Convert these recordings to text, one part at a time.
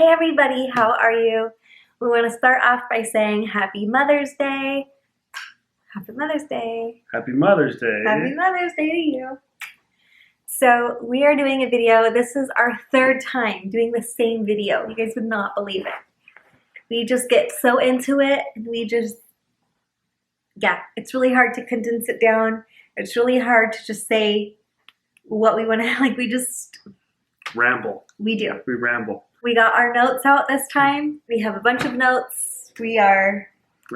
Hey everybody, how are you? We want to start off by saying Happy Mother's Day. Happy Mother's Day. Happy Mother's Day. Happy Mother's Day to you. So we are doing a video. This is our third time doing the same video. You guys would not believe it. We just get so into it and it's really hard to condense it down. It's really hard to just say what we want to, we just ramble. We do. We ramble. We got our notes out this time. We have a bunch of notes. I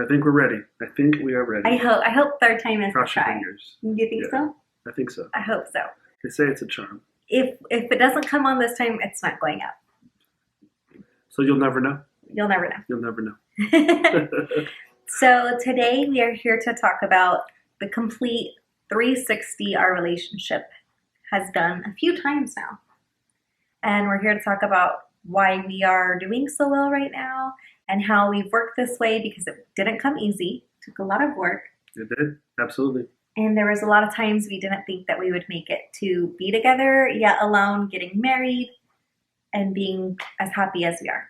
think we're ready. I think we are ready. I hope third time is Cross the your try. fingers. Do you think so? I think so. I hope so. They say it's a charm. If it doesn't come on this time, it's not going up. So you'll never know? You'll never know. You'll never know. So today we are here to talk about the complete 360 our relationship has done a few times now. And we're here to talk about why we are doing so well right now and how we've worked this way, because it didn't come easy. It took a lot of work. It did. Absolutely. And there was a lot of times we didn't think that we would make it to be together, yet alone, getting married, and being as happy as we are.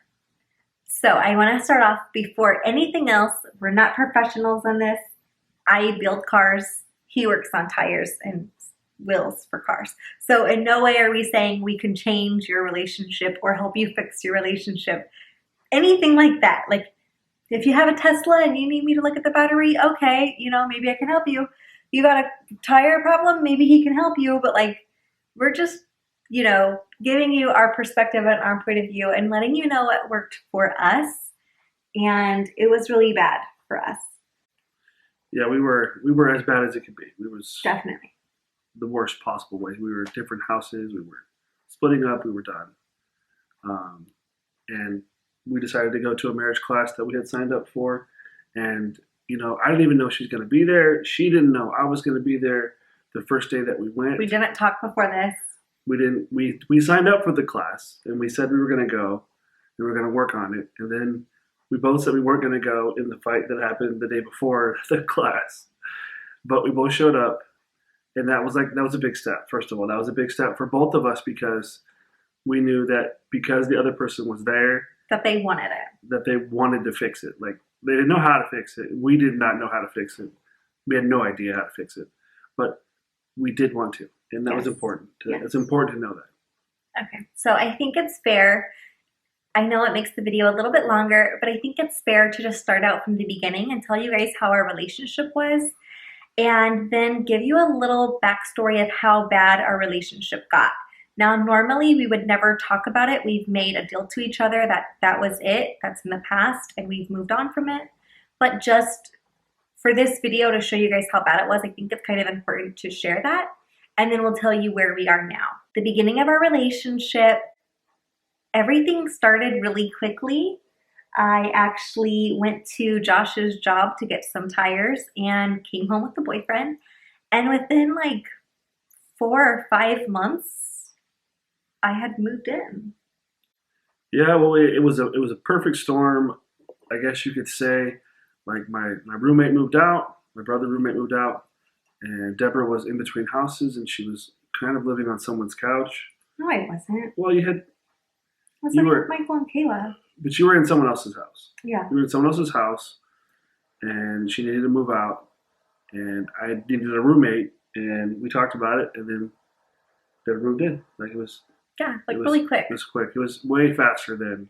So I want to start off before anything else. We're not professionals on this. I build cars. He works on tires and wheels for cars. So in no way are we saying we can change your relationship or help you fix your relationship. Anything like that. Like if you have a Tesla and you need me to look at the battery, okay, maybe I can help you. You got a tire problem, maybe he can help you. But we're just, giving you our perspective and our point of view and letting you know what worked for us. And it was really bad for us. Yeah, we were as bad as it could be. We was definitely the worst possible way. We were at different houses. We were splitting up. We were done. And we decided to go to a marriage class that we had signed up for. And, I didn't even know she was going to be there. She didn't know I was going to be there the first day that we went. We didn't talk before this. We signed up for the class and we said we were going to go and we were going to work on it. And then we both said we weren't going to go in the fight that happened the day before the class. But we both showed up. And that was a big step. First of all, that was a big step for both of us because we knew that because the other person was there, that they wanted it. That they wanted to fix it. They didn't know how to fix it. We did not know how to fix it. We had no idea how to fix it. But we did want to. And that was important. It's important to know that. Okay. So I think it's fair. I know it makes the video a little bit longer, but I think it's fair to just start out from the beginning and tell you guys how our relationship was. And then give you a little backstory of how bad our relationship got. Now, normally we would never talk about it. We've made a deal to each other that was it. That's in the past, and we've moved on from it. But just for this video to show you guys how bad it was, I think it's kind of important to share that. And then we'll tell you where we are now. The beginning of our relationship, everything started really quickly. I actually went to Josh's job to get some tires and came home with the boyfriend. And within 4 or 5 months, I had moved in. Yeah, well, it was a perfect storm, I guess you could say. My roommate moved out, my brother roommate moved out, and Deborah was in between houses, and she was kind of living on someone's couch. No, I wasn't. Well, I was living with Michael and Kayla. But you were in someone else's house. Yeah. You were in someone else's house, and she needed to move out, and I needed a roommate, and we talked about it, and then they moved in. It was... Yeah, really quick. It was quick. It was way faster than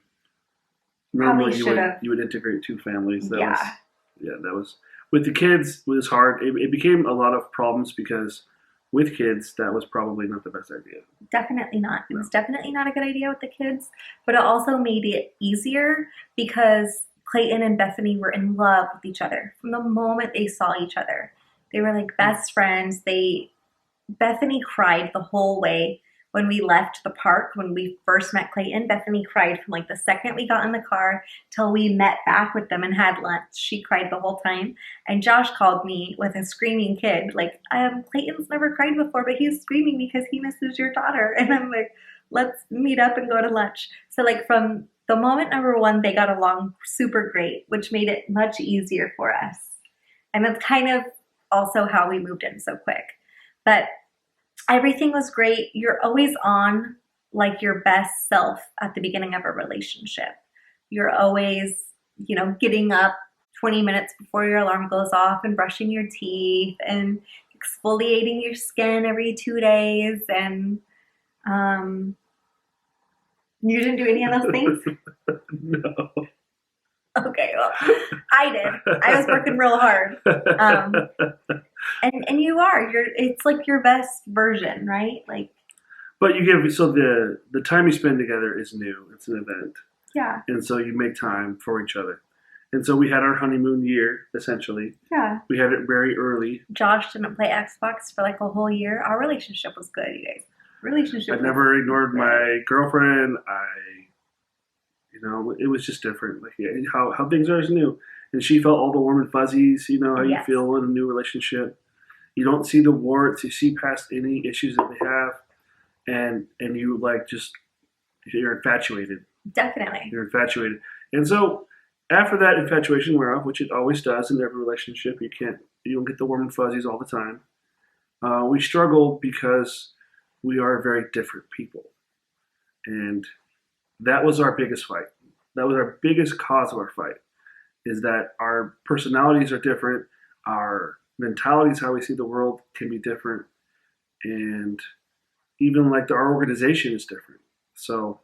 normally you would integrate two families. That was with the kids. It was hard. It became a lot of problems because with kids, that was probably not the best idea. Definitely not. It was definitely not a good idea with the kids, but it also made it easier because Clayton and Bethany were in love with each other from the moment they saw each other. They were like best friends. Bethany cried the whole way. When we left the park, when we first met Clayton, Bethany cried from the second we got in the car till we met back with them and had lunch. She cried the whole time. And Josh called me with a screaming kid. Clayton's never cried before, but he's screaming because he misses your daughter. And I'm like, let's meet up and go to lunch. So from the moment number one, they got along super great, which made it much easier for us. And that's kind of also how we moved in so quick. But everything was great. You're always on like your best self at the beginning of a relationship. You're always, getting up 20 minutes before your alarm goes off and brushing your teeth and exfoliating your skin every 2 days. And you didn't do any of those things? No. Okay, well, I did. I was working real hard. And it's like your best version, right? Like, But so the time you spend together is new. It's an event. yeah. And so you make time for each other. And so we had our honeymoon year, essentially. Yeah. We had it very early. Josh didn't play Xbox for like a whole year. Our relationship was good, you guys. I never ignored my girlfriend. It was just different. Like how things are is new. And she felt all the warm and fuzzies, how you feel in a new relationship. You don't see the warts. You see past any issues that they have. And you you're infatuated. Definitely. You're infatuated. And so after that infatuation wear off, which it always does in every relationship, you don't get the warm and fuzzies all the time. We struggle because we are very different people. And that was our biggest fight. That was our biggest cause of our fight, is that our personalities are different. Our mentalities, how we see the world, can be different. And even our organization is different. So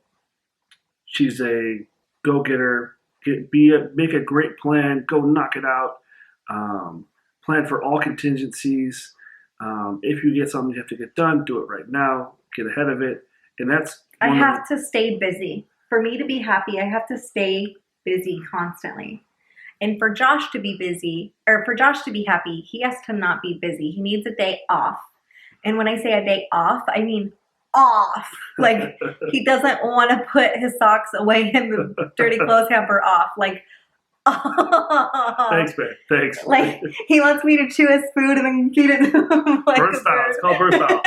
she's a go-getter, make a great plan, go knock it out, plan for all contingencies. If you get something you have to get done, do it right now, get ahead of it. And I have to stay busy. For me to be happy, I have to stay busy constantly. And for Josh to be busy, or for Josh to be happy, he has to not be busy. He needs a day off. And when I say a day off, I mean off. Like, he doesn't want to put his socks away in the dirty clothes hamper off. Like, thanks, babe. Thanks. Like, he wants me to chew his food and then feed it to him. Like burst out. It's called burst out.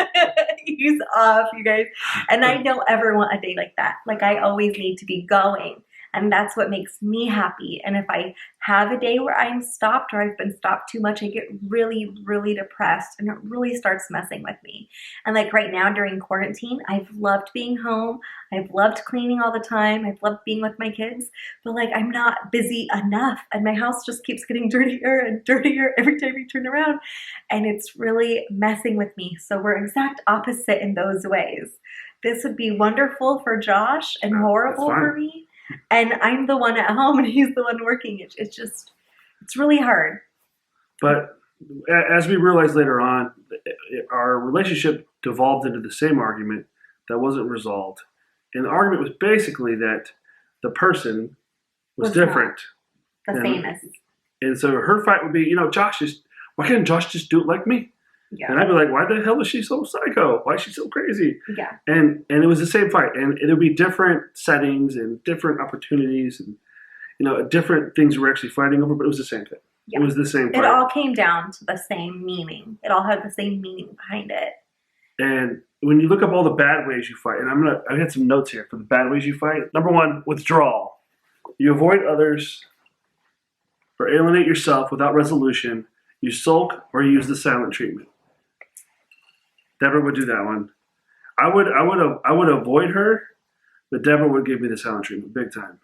He's off, you guys. And I don't ever want a day like that. Like, I always need to be going. And that's what makes me happy. And if I have a day where I'm stopped or I've been stopped too much, I get really, really depressed and it really starts messing with me. And like right now during quarantine, I've loved being home. I've loved cleaning all the time. I've loved being with my kids, but like I'm not busy enough and my house just keeps getting dirtier and dirtier every time you turn around. And it's really messing with me. So we're exact opposite in those ways. This would be wonderful for Josh and horrible for me. And I'm the one at home and he's the one working. It's really hard. But as we realized later on, our relationship devolved into the same argument that wasn't resolved. And the argument was basically that the person was different. The same as. And so her fight would be, why can't Josh just do it like me? Yeah. And I'd be like, why the hell is she so psycho? Why is she so crazy? Yeah. And it was the same fight. And it would be different settings and different opportunities and, different things we were actually fighting over, but it was the same thing. Yeah. It was the same fight. It all came down to the same meaning. It all had the same meaning behind it. And when you look up all the bad ways you fight, and I had some notes here for the bad ways you fight. Number 1, withdrawal. You avoid others or alienate yourself without resolution. You sulk or you use the silent treatment. Deborah would do that one. I would avoid her, but Deborah would give me the silent treatment big time.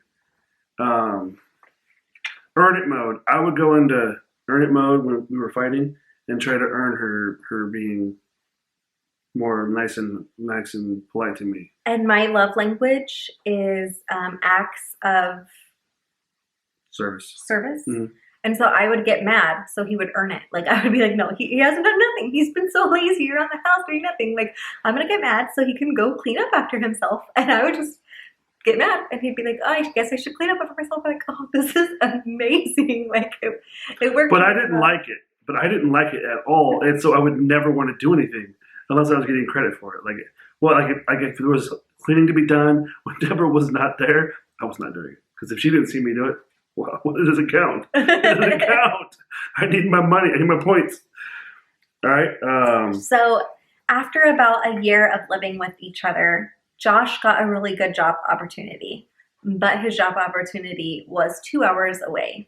Earn it mode. I would go into earn it mode when we were fighting and try to earn her being more nice and polite to me. And my love language is acts of service. Mm-hmm. And so I would get mad, so he would earn it. Like, I would be like, no, he hasn't done nothing. He's been so lazy around the house doing nothing. Like, I'm going to get mad so he can go clean up after himself. And I would just get mad. And he'd be like, oh, I guess I should clean up after myself. I'm like, oh, this is amazing. Like, it worked. But I didn't like it. But I didn't like it at all. And so I would never want to do anything unless I was getting credit for it. If there was cleaning to be done, when Deborah was not there, I was not doing it. Because if she didn't see me do it, well, what does it count? It doesn't count. I need my money. I need my points. All right. So after about a year of living with each other, Josh got a really good job opportunity. But his job opportunity was 2 hours away.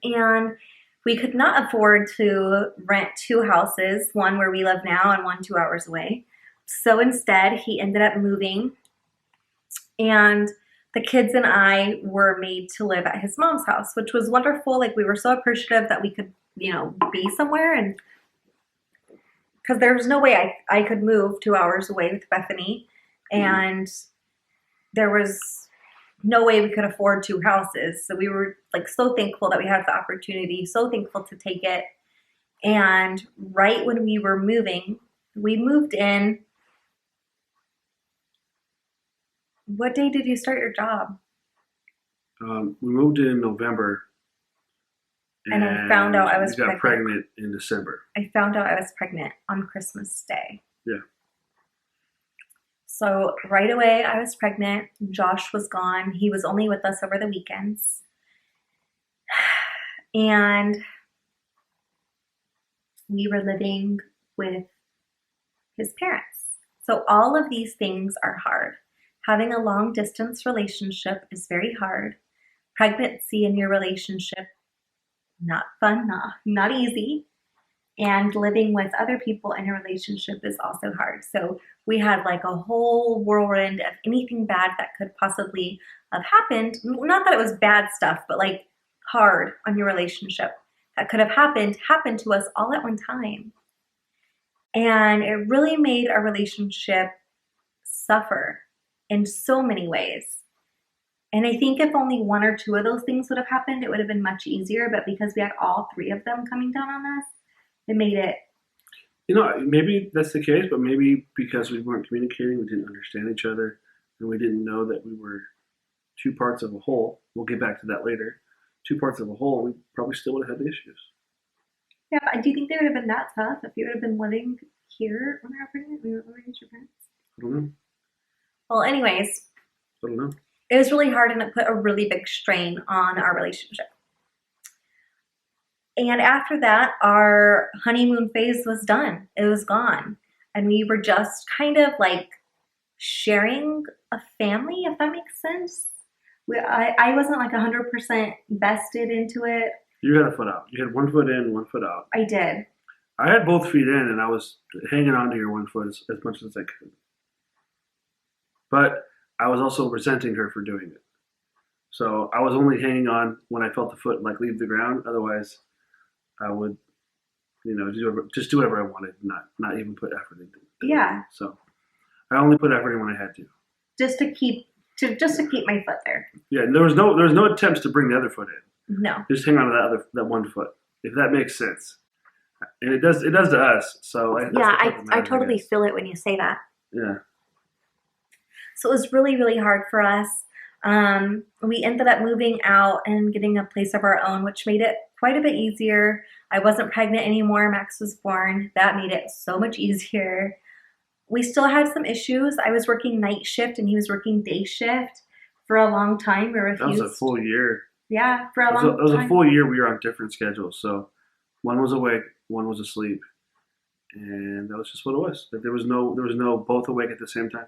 And we could not afford to rent 2 houses, one where we live now and one 2 hours away. So instead, he ended up moving, and the kids and I were made to live at his mom's house, which was wonderful. Like, we were so appreciative that we could, be somewhere. And because there was no way I could move 2 hours away with Bethany. And there was no way we could afford two houses. So we were like so thankful that we had the opportunity, so thankful to take it. And right when we were moving, we moved in. What day did you start your job? We moved in November, And I found out I was we got pregnant. pregnant in December. I found out I was pregnant on Christmas Day. Yeah. So right away I was pregnant. Josh was gone. He was only with us over the weekends. And we were living with his parents. So all of these things are hard. Having a long distance relationship is very hard. Pregnancy in your relationship, not fun, not easy. And living with other people in a relationship is also hard. So we had like a whole whirlwind of anything bad that could possibly have happened. Not that it was bad stuff, but like hard on your relationship that could have happened to us all at one time. And it really made our relationship suffer in so many ways. And I think if only one or two of those things would have happened, it would have been much easier. But because we had all three of them coming down on us, it made it. Maybe that's the case, but maybe because we weren't communicating, we didn't understand each other, and we didn't know that we were two parts of a whole. We'll get back to that later. Two parts of a whole, we probably still would have had the issues. Yeah, but do you think they would have been that tough if you would have been living here when they were pregnant? We were living with your parents? I don't know. Well, anyways, I don't know. It was really hard, and it put a really big strain on our relationship. And after that, our honeymoon phase was done. It was gone. And we were just kind of like sharing a family, if that makes sense. I wasn't like 100% vested into it. You had a foot out. You had 1 foot in, 1 foot out. I did. I had both feet in, and I was hanging on to your 1 foot as much as I could. But I was also resenting her for doing it. So I was only hanging on when I felt the foot like leave the ground. Otherwise, I would, just do whatever I wanted, not even put effort into it. Yeah. So I only put effort in when I had to. Just to keep my foot there. Yeah, there was no attempts to bring the other foot in. No. Just hang on to that 1 foot, if that makes sense. And it does to us. So I totally feel it when you say that. Yeah. So it was really, really hard for us. We ended up moving out and getting a place of our own, which made it quite a bit easier. I wasn't pregnant anymore. Max was born. That made it so much easier. We still had some issues. I was working night shift and he was working day shift for a long time. We refused. That was a full year. Yeah, for a long time. It was a full year we were on different schedules. So one was awake, one was asleep. And that was just what it was. There was no both awake at the same time.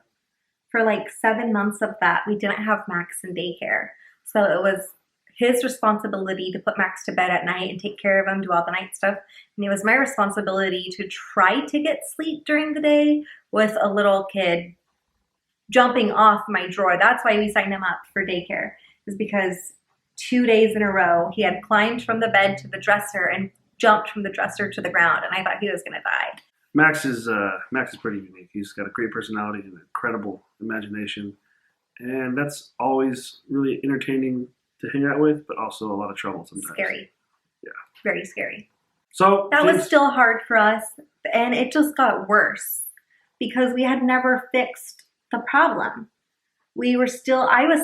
For like 7 months of that, we didn't have Max in daycare. So it was his responsibility to put Max to bed at night and take care of him, do all the night stuff. And it was my responsibility to try to get sleep during the day with a little kid jumping off my drawer. That's why we signed him up for daycare, is because 2 days in a row, he had climbed from the bed to the dresser and jumped from the dresser to the ground. And I thought he was going to die. Max is pretty unique. He's got a great personality and an incredible imagination, and that's always really entertaining to hang out with, but also a lot of trouble sometimes. Scary. Yeah. Very scary. So that was still hard for us, and it just got worse because we had never fixed the problem. I was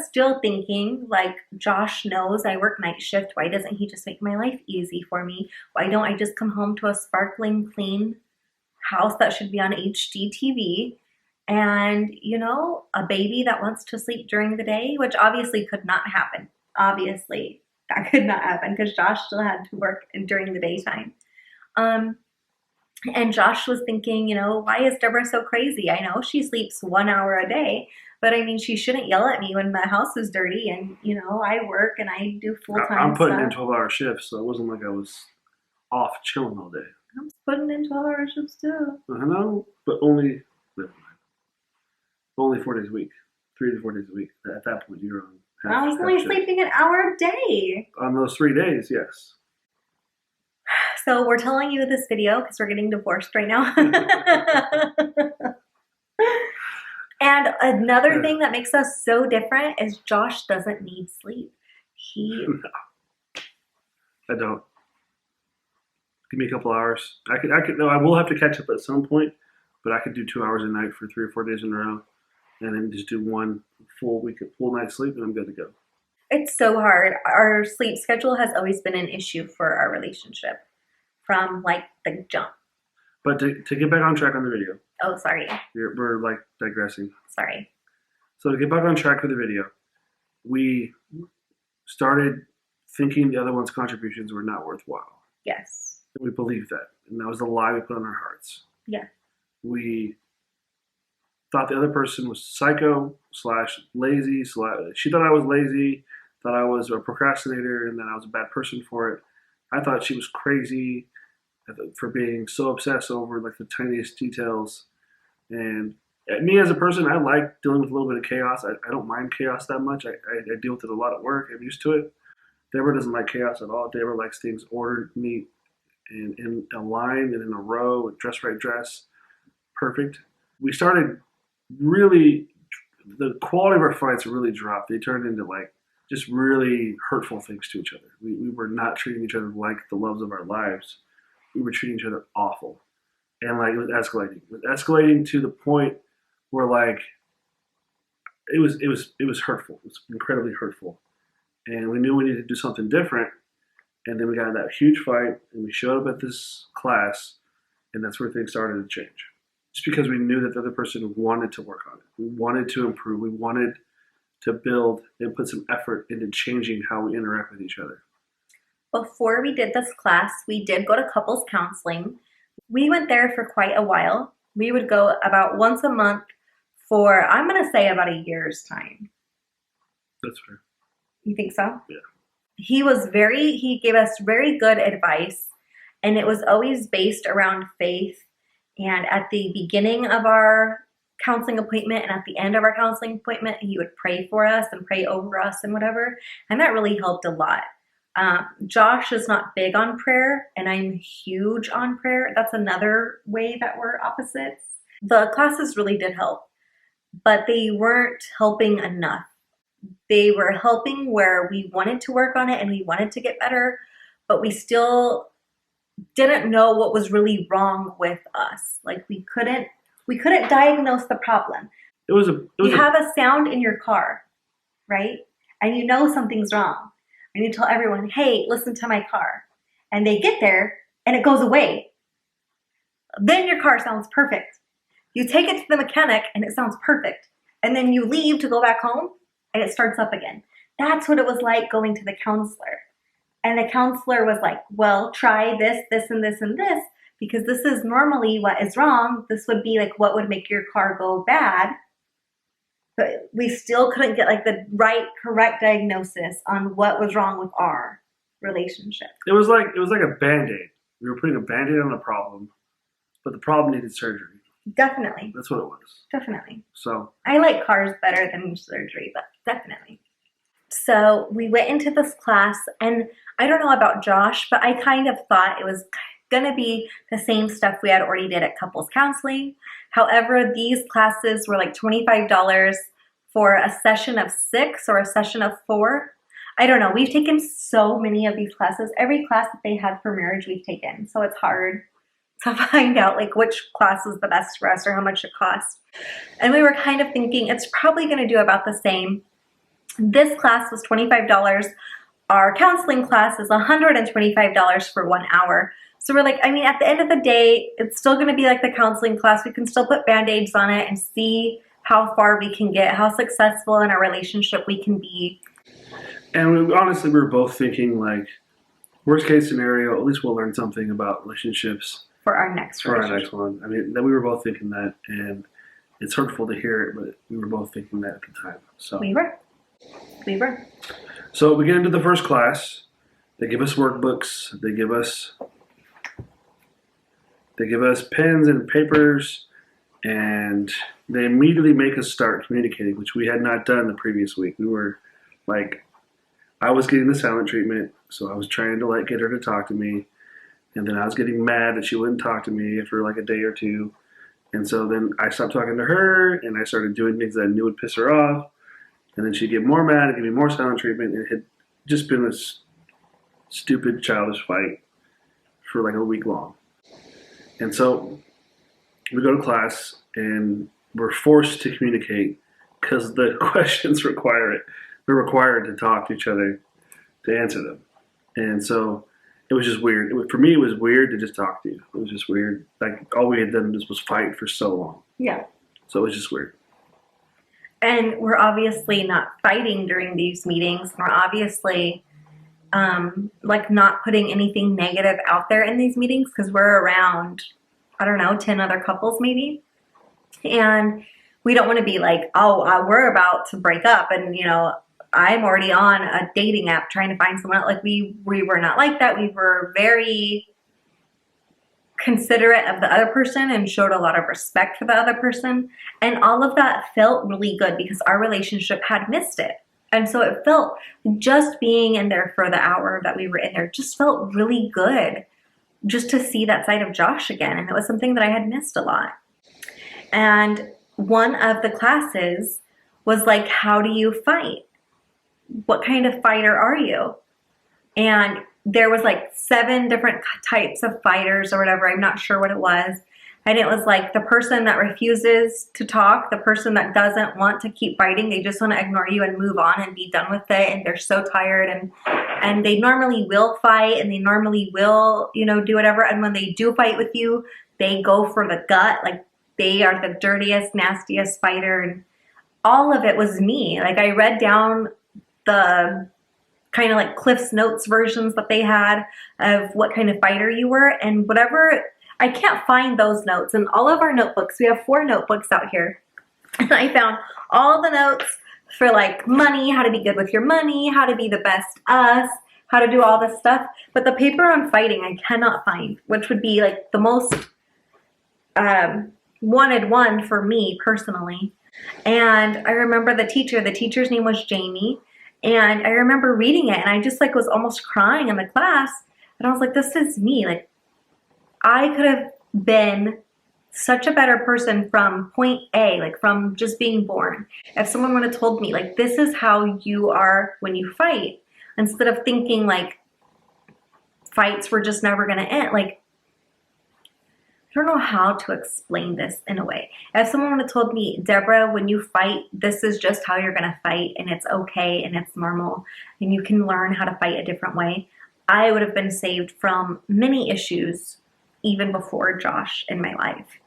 still thinking, like, Josh knows I work night shift. Why doesn't he just make my life easy for me? Why don't I just come home to a sparkling, clean house that should be on HD TV and, a baby that wants to sleep during the day, which obviously could not happen. Obviously, that could not happen because Josh still had to work during the daytime. And Josh was thinking, why is Deborah so crazy? I know she sleeps 1 hour a day, but I mean, she shouldn't yell at me when my house is dirty and, I work and I do full-time stuff. I'm putting in 12-hour shifts, so it wasn't like I was off chilling all day. I was putting in 12-hour shifts too. I know, but only. Only 4 days a week, 3 to 4 days a week. At that point, you're on half. I was only sleeping an hour a day. On those 3 days, yes. So we're telling you this video because we're getting divorced right now. And another thing that makes us so different is Josh doesn't need sleep. No, I don't. Give me a couple hours. I could. No, I will have to catch up at some point, but I could do 2 hours a night for 3 or 4 days in a row, and then just do one full night's sleep, and I'm good to go. It's so hard. Our sleep schedule has always been an issue for our relationship from like the jump. But to get back on track on the video. Oh, sorry. We're like digressing. Sorry. So to get back on track for the video, we started thinking the other one's contributions were not worthwhile. Yes. We believed that, and that was the lie we put on our hearts. Yeah. We thought the other person was psycho / lazy. She thought I was lazy, thought I was a procrastinator, and that I was a bad person for it. I thought she was crazy for being so obsessed over like the tiniest details. And me as a person, I like dealing with a little bit of chaos. I don't mind chaos that much. I deal with it a lot at work. I'm used to it. Deborah doesn't like chaos at all. Deborah likes things ordered, neat, and in a line and in a row, and right dress. Perfect. We started really, the quality of our fights really dropped. They turned into like just really hurtful things to each other. We were not treating each other like the loves of our lives. We were treating each other awful. And like it was escalating. It was escalating to the point where like it was hurtful. It was incredibly hurtful. And we knew we needed to do something different. And then we got in that huge fight, and we showed up at this class, and that's where things started to change. Just because we knew that the other person wanted to work on it. We wanted to improve. We wanted to build and put some effort into changing how we interact with each other. Before we did this class, we did go to couples counseling. We went there for quite a while. We would go about once a month for, I'm going to say, about a year's time. That's fair. You think so? Yeah. He gave us very good advice, and it was always based around faith. And at the beginning of our counseling appointment and at the end of our counseling appointment, he would pray for us and pray over us and whatever. And that really helped a lot. Josh is not big on prayer, and I'm huge on prayer. That's another way that we're opposites. The classes really did help, but they weren't helping enough. They were helping where we wanted to work on it and we wanted to get better, but we still didn't know what was really wrong with us. Like we couldn't diagnose the problem. You have a sound in your car, right? And you know something's wrong. And you tell everyone, hey, listen to my car. And they get there and it goes away. Then your car sounds perfect. You take it to the mechanic and it sounds perfect. And then you leave to go back home and it starts up again. That's what it was like going to the counselor. And the counselor was like, well, try this, this, and this, and this, because this is normally what is wrong. This would be like what would make your car go bad. But we still couldn't get like the correct diagnosis on what was wrong with our relationship. It was like a Band-Aid. We were putting a Band-Aid on a problem, but the problem needed surgery. Definitely. That's what it was. Definitely. So I like cars better than surgery, but definitely. So we went into this class, and I don't know about Josh, but I kind of thought it was going to be the same stuff we had already did at couples counseling. However, these classes were like $25 for a session of 6 or a session of 4. I don't know. We've taken so many of these classes. Every class that they had for marriage we've taken. So it's hard to find out like which class is the best for us or how much it costs. And we were kind of thinking it's probably going to do about the same. This class was $25. Our counseling class is $125 for 1 hour. So we're like, I mean, at the end of the day, it's still going to be like the counseling class. We can still put Band-Aids on it and see how far we can get, how successful in our relationship we can be. And honestly, we were both thinking like, worst case scenario, at least we'll learn something about relationships. For our next one. I mean, we were both thinking that, and it's hurtful to hear it, but we were both thinking that at the time. So We were. So we get into the first class. They give us workbooks. They give us pens and papers, and they immediately make us start communicating, which we had not done the previous week. We were like, I was getting the silent treatment, so I was trying to like get her to talk to me, and then I was getting mad that she wouldn't talk to me for like a day or two, and so then I stopped talking to her, and I started doing things that I knew would piss her off, and then she'd get more mad and give me more silent treatment, and it had just been this stupid childish fight for like a week long. And so we go to class and we're forced to communicate because the questions require it. We're required to talk to each other to answer them. And so it was just weird. For me, it was weird to just talk to you. It was just weird. Like all we had done was fight for so long. Yeah. So it was just weird. And we're obviously not fighting during these meetings. We're obviously like not putting anything negative out there in these meetings because we're around, I don't know, 10 other couples maybe. And we don't want to be like, oh, we're about to break up and, you know, I'm already on a dating app trying to find someone. Like we were not like that. We were very considerate of the other person and showed a lot of respect for the other person. And all of that felt really good because our relationship had missed it. And so it felt, just being in there for the hour that we were in there just felt really good just to see that side of Josh again. And it was something that I had missed a lot. And one of the classes was like, how do you fight? What kind of fighter are you? And there was like 7 different types of fighters or whatever. I'm not sure what it was. And it was like the person that refuses to talk, the person that doesn't want to keep fighting. They just want to ignore you and move on and be done with it. And they're so tired and they normally will fight and they normally will, you know, do whatever. And when they do fight with you, they go for the gut. Like they are the dirtiest, nastiest fighter. And all of it was me. Like I read down the kind of like Cliff's Notes versions that they had of what kind of fighter you were and whatever. I can't find those notes in all of our notebooks. We have 4 notebooks out here. And I found all the notes for like money, how to be good with your money, how to be the best us, how to do all this stuff. But the paper on fighting I cannot find, which would be like the most wanted one for me personally. And I remember the teacher's name was Jamie. And I remember reading it and I just like was almost crying in the class. And I was like, this is me. Like I could have been such a better person from point A, like from just being born. If someone would have told me like, this is how you are when you fight, instead of thinking like fights were just never going to end. Like, I don't know how to explain this in a way. If someone would have told me, Deborah, when you fight, this is just how you're going to fight and it's okay and it's normal and you can learn how to fight a different way, I would have been saved from many issues even before Josh in my life.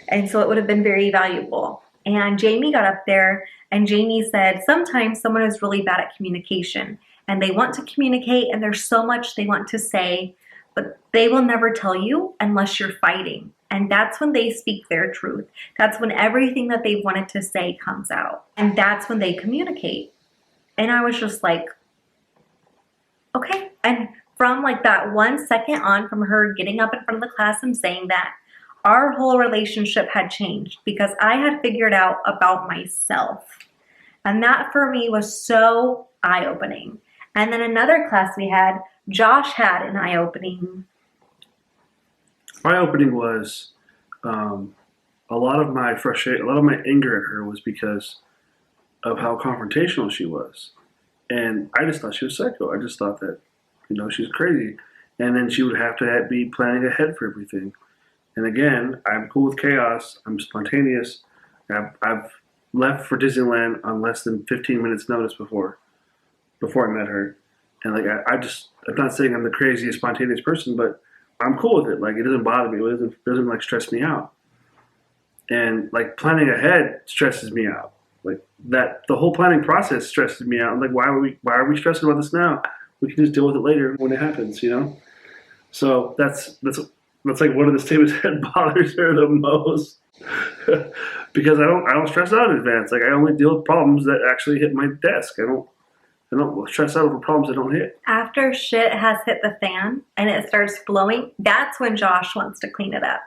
And so it would have been very valuable. And Jamie got up there and Jamie said, sometimes someone is really bad at communication and they want to communicate and there's so much they want to say, but they will never tell you unless you're fighting. And that's when they speak their truth. That's when everything that they wanted to say comes out. And that's when they communicate. And I was just like, okay. And from like that 1 second on, from her getting up in front of the class and saying that, our whole relationship had changed because I had figured out about myself. And that for me was so eye-opening. And then another class we had, Josh had an eye-opening. Eye-opening was a lot of my frustration, a lot of my anger at her was because of how confrontational she was. And I just thought she was psycho. I just thought that, you know, she was crazy. And then she would have to be planning ahead for everything. And again, I'm cool with chaos. I'm spontaneous. I've left for Disneyland on less than 15 minutes notice before I met her. And like, I'm not saying I'm the craziest spontaneous person, but I'm cool with it. Like, it doesn't bother me. It doesn't like stress me out. And like planning ahead stresses me out. Like the whole planning process stresses me out. I'm like, why are we stressing about this now? We can just deal with it later when it happens, you know? So that's like one of the statements that bothers her the most. Because I don't stress out in advance. Like I only deal with problems that actually hit my desk. I don't stress out over problems that don't hit. After shit has hit the fan and it starts flowing, that's when Josh wants to clean it up.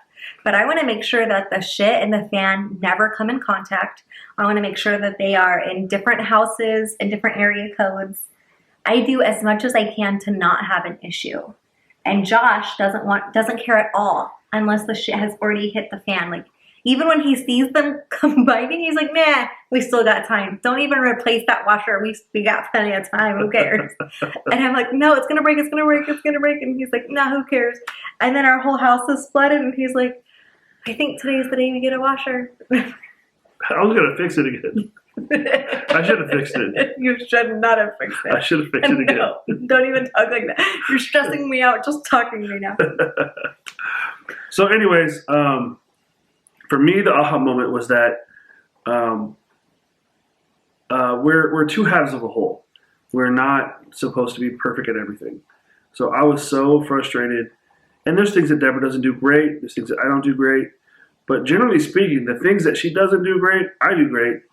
But I want to make sure that the shit and the fan never come in contact. I want to make sure that they are in different houses and different area codes. I do as much as I can to not have an issue. And Josh doesn't care at all unless the shit has already hit the fan. Like, even when he sees them combining, he's like, nah, we still got time. Don't even replace that washer. We got plenty of time. Who cares? And I'm like, no, it's going to break. It's going to break. It's going to break. And he's like, no, who cares? And then our whole house is flooded. And he's like, I think today's the day we get a washer. I was going to fix it again. I should have fixed it. You should not have fixed it. I should have fixed it again. No, don't even talk like that. You're stressing me out just talking right now. So anyways, for me, the aha moment was that we're two halves of a whole. We're not supposed to be perfect at everything. So I was so frustrated. And there's things that Deborah doesn't do great. There's things that I don't do great. But generally speaking, the things that she doesn't do great, I do great.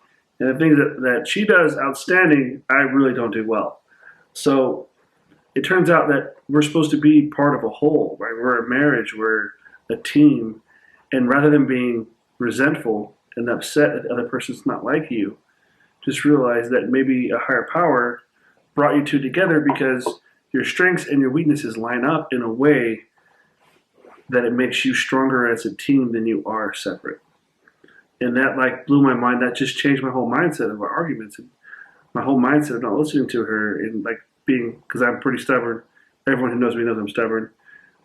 And the things that she does outstanding, I really don't do well. So it turns out that we're supposed to be part of a whole, right? We're a marriage, we're a team. And rather than being resentful and upset that the other person's not like you, just realize that maybe a higher power brought you two together because your strengths and your weaknesses line up in a way that it makes you stronger as a team than you are separate. And that like blew my mind. That just changed my whole mindset of our arguments and my whole mindset of not listening to her and like being, because I'm pretty stubborn. Everyone who knows me knows I'm stubborn.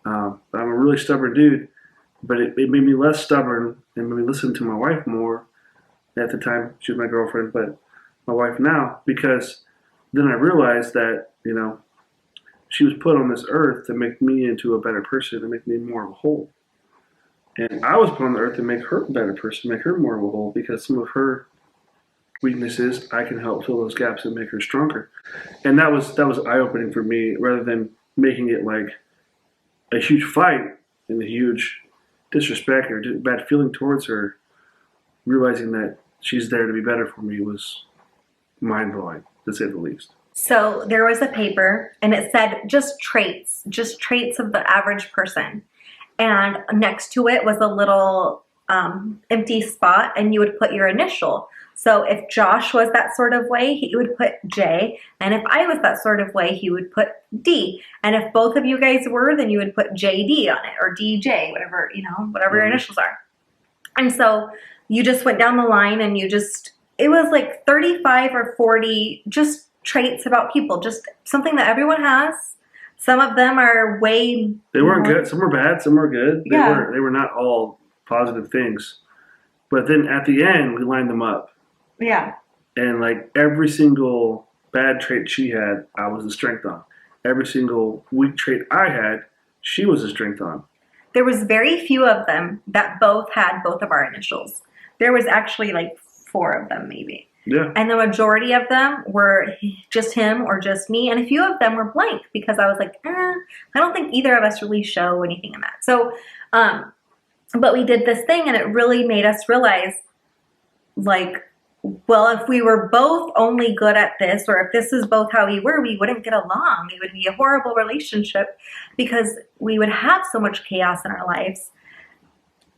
I'm a really stubborn dude, but it made me less stubborn and made me listen to my wife more. At the time, she was my girlfriend, but my wife now, because then I realized that, you know, she was put on this earth to make me into a better person, to make me more of a whole. And I was put on the earth to make her a better person, make her more of a whole, because some of her weaknesses, I can help fill those gaps and make her stronger. And that was eye-opening for me, rather than making it like a huge fight and a huge disrespect or bad feeling towards her. Realizing that she's there to be better for me was mind-blowing, to say the least. So there was a paper and it said just traits of the average person. And next to it was a little empty spot and you would put your initial. So if Josh was that sort of way, he would put J. And if I was that sort of way, he would put D. And if both of you guys were, then you would put JD on it or DJ, whatever, you know, whatever your initials are. And so you just went down the line and it was like 35 or 40 just traits about people, just something that everyone has. Some of them are way... They weren't good. Some were bad. Some were good. Yeah. They were not all positive things. But then at the end, we lined them up. Yeah. And like every single bad trait she had, I was the strength on. Every single weak trait I had, she was the strength on. There was very few of them that both had both of our initials. There was actually like 4 of them maybe. Yeah. And the majority of them were just him or just me. And a few of them were blank because I was like, I don't think either of us really show anything in that. So, but we did this thing and it really made us realize, like, well, if we were both only good at this, or if this is both how we were, we wouldn't get along. It would be a horrible relationship because we would have so much chaos in our lives.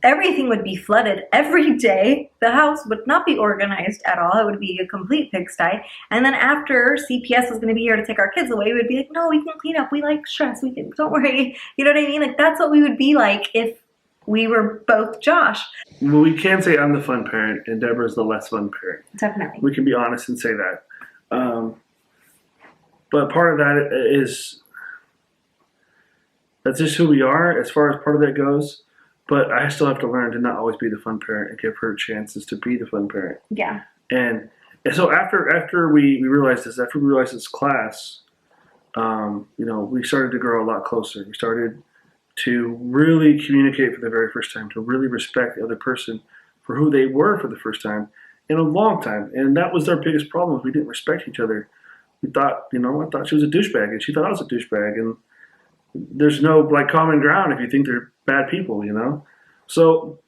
Everything would be flooded every day. The house would not be organized at all. It would be a complete pigsty. And then after CPS was going to be here to take our kids away, we would be like, no, we can clean up. We like stress. We can, don't worry. You know what I mean? Like, that's what we would be like if we were both Josh. Well, we can say I'm the fun parent and Deborah's the less fun parent. Definitely. We can be honest and say that. But part of that is, that's just who we are as far as part of that goes. But I still have to learn to not always be the fun parent and give her chances to be the fun parent. Yeah. And so after we realized this, after we realized this class, we started to grow a lot closer. We started to really communicate for the very first time, to really respect the other person for who they were for the first time in a long time. And that was our biggest problem. We didn't respect each other. We thought, I thought she was a douchebag and she thought I was a douchebag. And there's no like common ground if you think they're bad people, So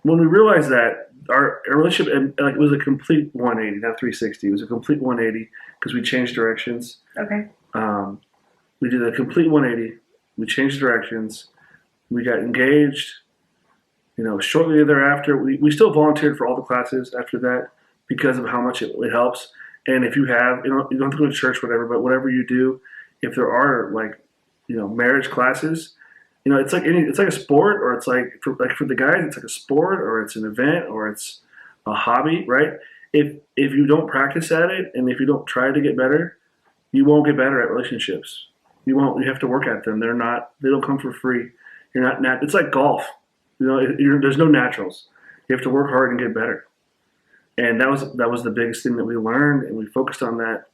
when we realized that, our relationship it was a complete 180, not 360. It was a complete 180 because we changed directions. Okay. We did a complete 180. We changed directions. We got engaged. Shortly thereafter, we still volunteered for all the classes after that because of how much it helps. And if you have, you don't have to go to church, whatever, but whatever you do, if there are like, marriage classes, it's like a sport, or it's like for the guys, it's like a sport, or it's an event, or it's a hobby, right? If you don't practice at it, and if you don't try to get better, you won't get better at relationships. You won't. You have to work at them. They don't come for free. You're not. It's like golf. There's no naturals. You have to work hard and get better. And that was the biggest thing that we learned, and we focused on that.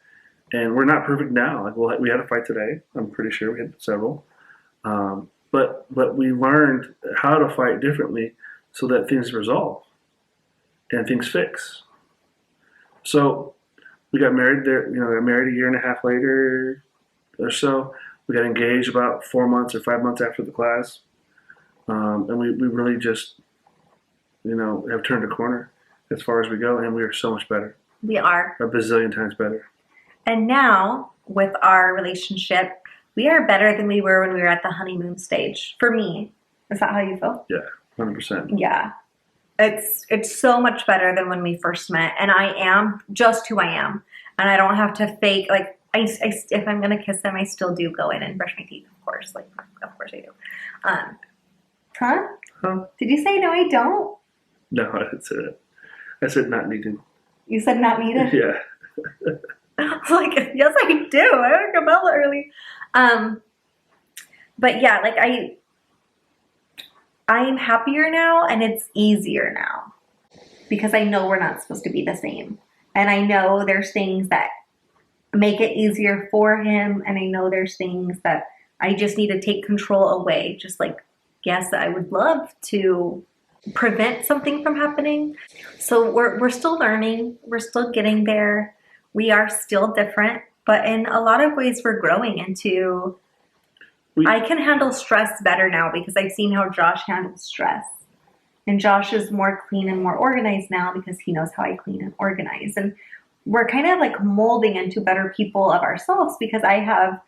And we're not perfect now. Like we had a fight today. I'm pretty sure we had several. But we learned how to fight differently so that things resolve and things fix. So we got married there. Got married a year and a half later or so. We got engaged about 4 months or 5 months after the class. And we really just, have turned a corner as far as we go, and we are so much better. We are. A bazillion times better. And now, with our relationship, we are better than we were when we were at the honeymoon stage. For me. Is that how you feel? Yeah, 100%. Yeah. It's so much better than when we first met. And I am just who I am. And I don't have to fake, like, if I'm going to kiss him, I still do go in and brush my teeth, of course. Like, of course I do. Huh? Did you say no, I don't? No, I didn't say that. I said not needed. You said not needed? Yeah. I was like, yes, I do. I don't come out early. But yeah, like I'm happier now, and it's easier now because I know we're not supposed to be the same. And I know there's things that make it easier for him. And I know there's things that I just need to take control away. Just like, yes, I would love to prevent something from happening. So we're still learning. We're still getting there. We are still different, but in a lot of ways we're growing into, I can handle stress better now because I've seen how Josh handles stress. And Josh is more clean and more organized now because he knows how I clean and organize. And we're kind of like molding into better people of ourselves because I have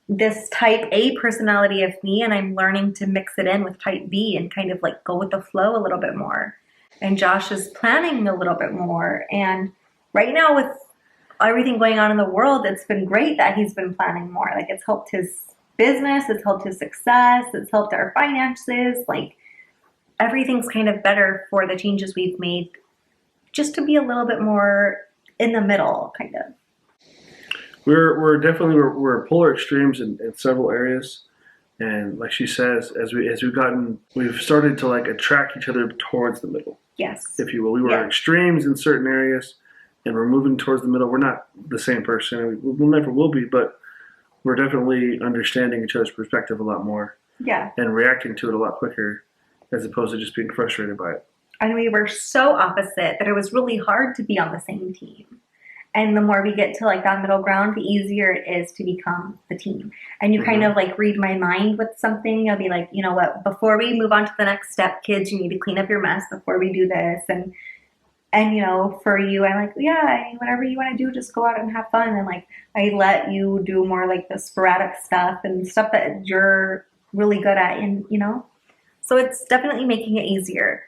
this type A personality of me, and I'm learning to mix it in with type B and kind of like go with the flow a little bit more. And Josh is planning a little bit more. And right now with everything going on in the world, it's been great that he's been planning more. Like, it's helped his business, it's helped his success, it's helped our finances. Like, everything's kind of better for the changes we've made, just to be a little bit more in the middle, kind of. We're definitely we're polar extremes in several areas, and like she says, as we've started to like attract each other towards the middle. Yes. If you will, we were extremes in certain areas, and we're moving towards the middle. We're not the same person. We never will be, but we're definitely understanding each other's perspective a lot more. Yeah. And reacting to it a lot quicker, as opposed to just being frustrated by it. And we were so opposite that it was really hard to be on the same team. And the more we get to like that middle ground, the easier it is to become the team. And you kind of like read my mind with something. You'll be like, you know what, before we move on to the next step, kids, you need to clean up your mess before we do this. And for you, I'm like, yeah, whatever you want to do, just go out and have fun. And like, I let you do more like the sporadic stuff and stuff that you're really good at. And, so it's definitely making it easier.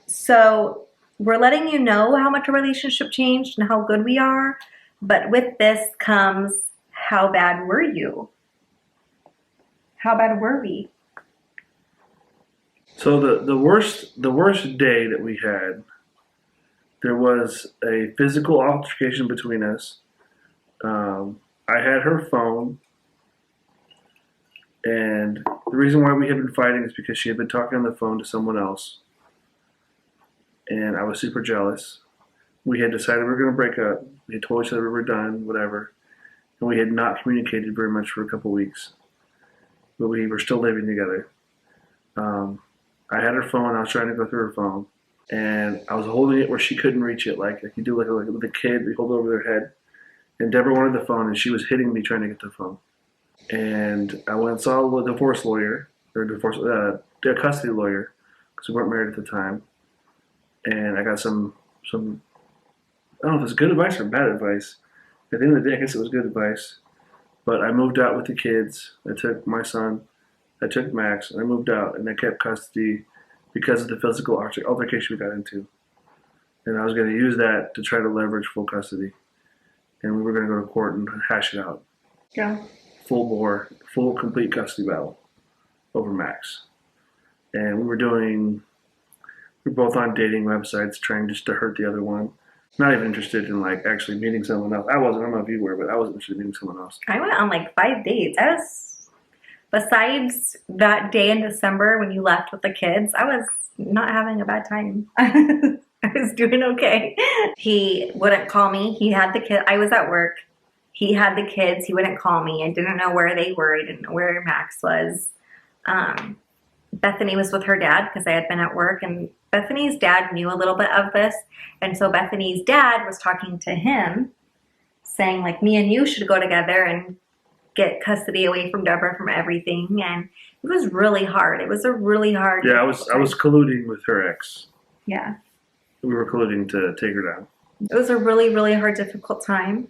So we're letting you know how much a relationship changed and how good we are. But with this comes, how bad were you? How bad were we? So the worst day that we had, there was a physical altercation between us. I had her phone, and the reason why we had been fighting is because she had been talking on the phone to someone else, and I was super jealous. We had decided we were going to break up. We had told each other we were done, whatever, and we had not communicated very much for a couple weeks, but we were still living together. I had her phone. I was trying to go through her phone, and I was holding it where she couldn't reach it, like you do like with a kid. We hold it over their head. And Deborah wanted the phone, and she was hitting me trying to get the phone. And I went and saw a divorce lawyer, or a custody lawyer, because we weren't married at the time. And I got some I don't know if it's good advice or bad advice. At the end of the day, I guess it was good advice. But I moved out with the kids. I took my son, I took Max, and I moved out, and I kept custody because of the physical altercation we got into. And I was going to use that to try to leverage full custody. And we were going to go to court and hash it out. Yeah. Full bore, full complete custody battle over Max. And we were both on dating websites trying just to hurt the other one. Not even interested in like actually meeting someone else. I don't know if you were, but I wasn't interested in meeting someone else. I went on like 5 dates. Besides that day in December when you left with the kids, I was not having a bad time. I was doing okay. He wouldn't call me. He had the kid. I was at work. He had the kids. He wouldn't call me. I didn't know where they were. I didn't know where Max was. Bethany was with her dad because I had been at work, and Bethany's dad knew a little bit of this. And so Bethany's dad was talking to him saying like, me and you should go together and get custody away from Deborah from everything. And it was really hard. It was a really hard. Yeah, I was colluding with her ex. Yeah. We were colluding to take her down. It was a really, really hard, difficult time.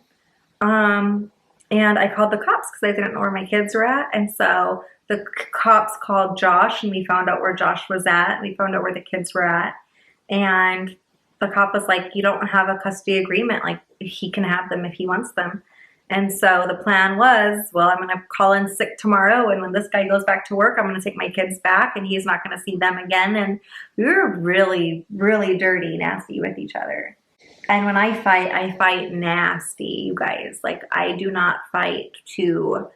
And I called the cops because I didn't know where my kids were at. And so the cops called Josh, and we found out where Josh was at. We found out where the kids were at. And the cop was like, you don't have a custody agreement. Like, he can have them if he wants them. And so the plan was, well, I'm going to call in sick tomorrow, and when this guy goes back to work, I'm going to take my kids back, and he's not going to see them again. And we were really, really dirty, nasty with each other. And when I fight nasty, you guys. Like, I do not fight to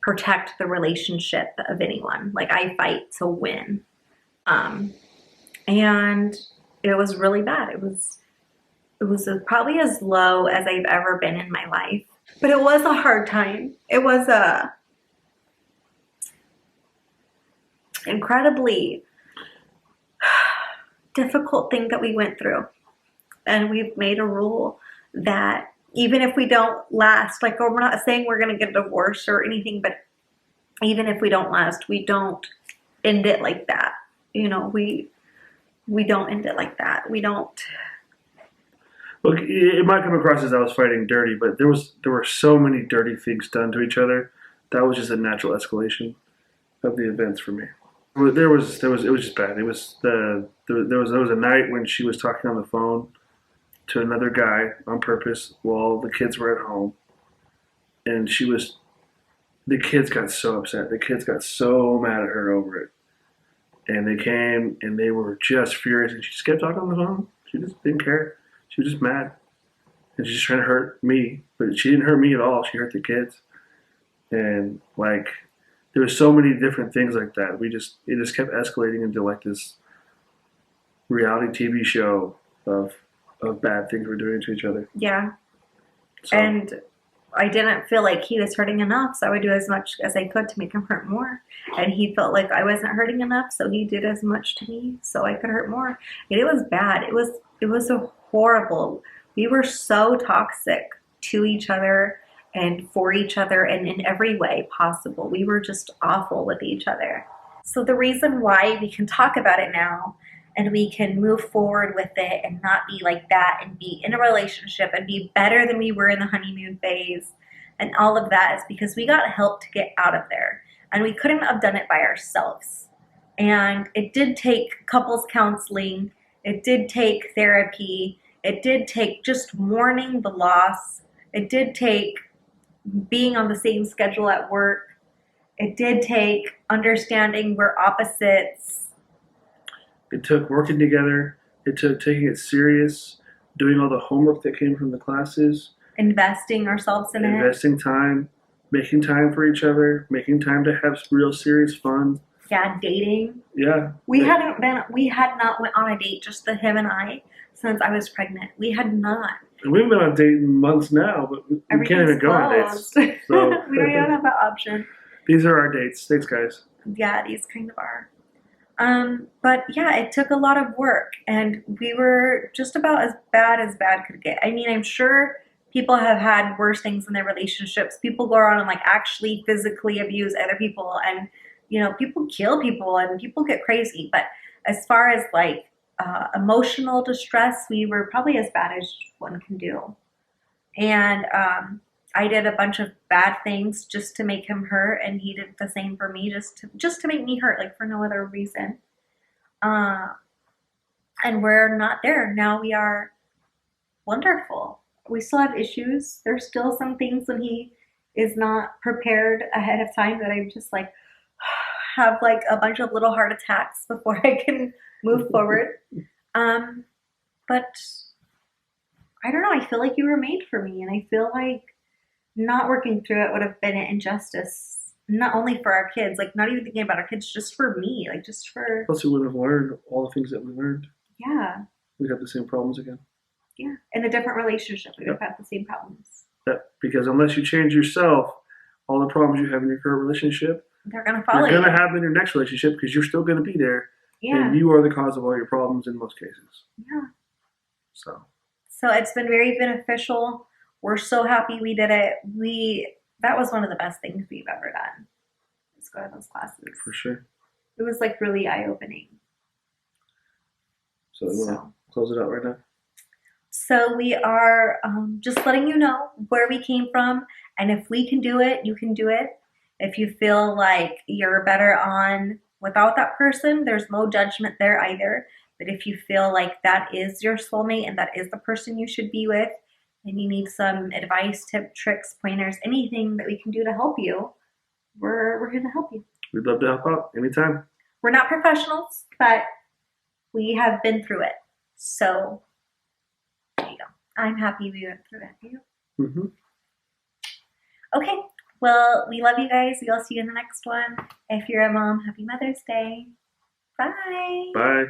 protect the relationship of anyone. Like, I fight to win. And it was really bad. It was probably as low as I've ever been in my life. But it was a hard time. It was a incredibly difficult thing that we went through. And we've made a rule that even if we don't last, like, we're not saying we're going to get a divorce or anything, but even if we don't last, we don't end it like that. You know, we don't end it like that. We don't. Look, it might come across as I was fighting dirty, but there were so many dirty things done to each other. That was just a natural escalation of the events for me. It was just bad. There was a night when she was talking on the phone to another guy on purpose while the kids were at home, and the kids got so upset. The kids got so mad at her over it, and they came and they were just furious. And she just kept talking on the phone. She just didn't care. She was just mad. And she's just trying to hurt me. But she didn't hurt me at all. She hurt the kids. And, like, there were so many different things like that. It just kept escalating into, like, this reality TV show of bad things we're doing to each other. Yeah. So, and I didn't feel like he was hurting enough, so I would do as much as I could to make him hurt more. And he felt like I wasn't hurting enough, so he did as much to me so I could hurt more. And it was bad. It was a horrible. We were so toxic to each other and for each other and in every way possible. We were just awful with each other. So the reason why we can talk about it now and we can move forward with it and not be like that and be in a relationship and be better than we were in the honeymoon phase and all of that is because we got help to get out of there. And we couldn't have done it by ourselves. And it did take couples counseling. It did take therapy. It did take just mourning the loss. It did take being on the same schedule at work. It did take understanding we're opposites. It took working together. It took taking it serious, doing all the homework that came from the classes. Investing ourselves in it. Investing time, making time for each other, making time to have real serious fun. Yeah, dating. Yeah. We had not went on a date, just him and I, since I was pregnant. We had not. And we've been on dating months now, but we can't even go on dates. So we don't even have that option. These are our dates. Thanks, guys. Yeah, these kind of are. But yeah, it took a lot of work, and we were just about as bad could get. I mean, I'm sure people have had worse things in their relationships. People go around and like actually physically abuse other people, and you know, people kill people and people get crazy. But as far as like emotional distress, we were probably as bad as one can do. And I did a bunch of bad things just to make him hurt, and he did the same for me, just to make me hurt, like for no other reason. Uh, and we're not there. Now we are wonderful. We still have issues. There's still some things when he is not prepared ahead of time that I'm just like have like a bunch of little heart attacks before I can move forward. Um, but I don't know. I feel like you were made for me, and I feel like not working through it would have been an injustice. Not only for our kids, like not even thinking about our kids, just for me, like just for Plus, we would have learned all the things that we learned. yeah, We'd have the same problems again. yeah. In a different relationship, we would Yep. have had the same problems. That because unless you change yourself, all the problems you have in your current relationship, They're gonna follow you're you. going to have in your next relationship because you're still going to be there, Yeah, and you are the cause of all your problems in most cases. yeah. So So it's been very beneficial. We're so happy we did it. That was one of the best things we've ever done. Let's go to those classes. for sure. It was like really eye opening. So you want to close it out right now? So we are just letting you know where we came from, and if we can do it, you can do it. If you feel like you're better on without that person, there's no judgment there either. But if you feel like that is your soulmate and that is the person you should be with, and you need some advice, tip, tricks, pointers, anything that we can do to help you, we're here to help you. We'd love to help out anytime. We're not professionals, but we have been through it. So there you go. I'm happy we went through it. You? Mm-hmm. Okay. Well, we love you guys. We'll see you in the next one. If you're a mom, happy Mother's Day. Bye. Bye.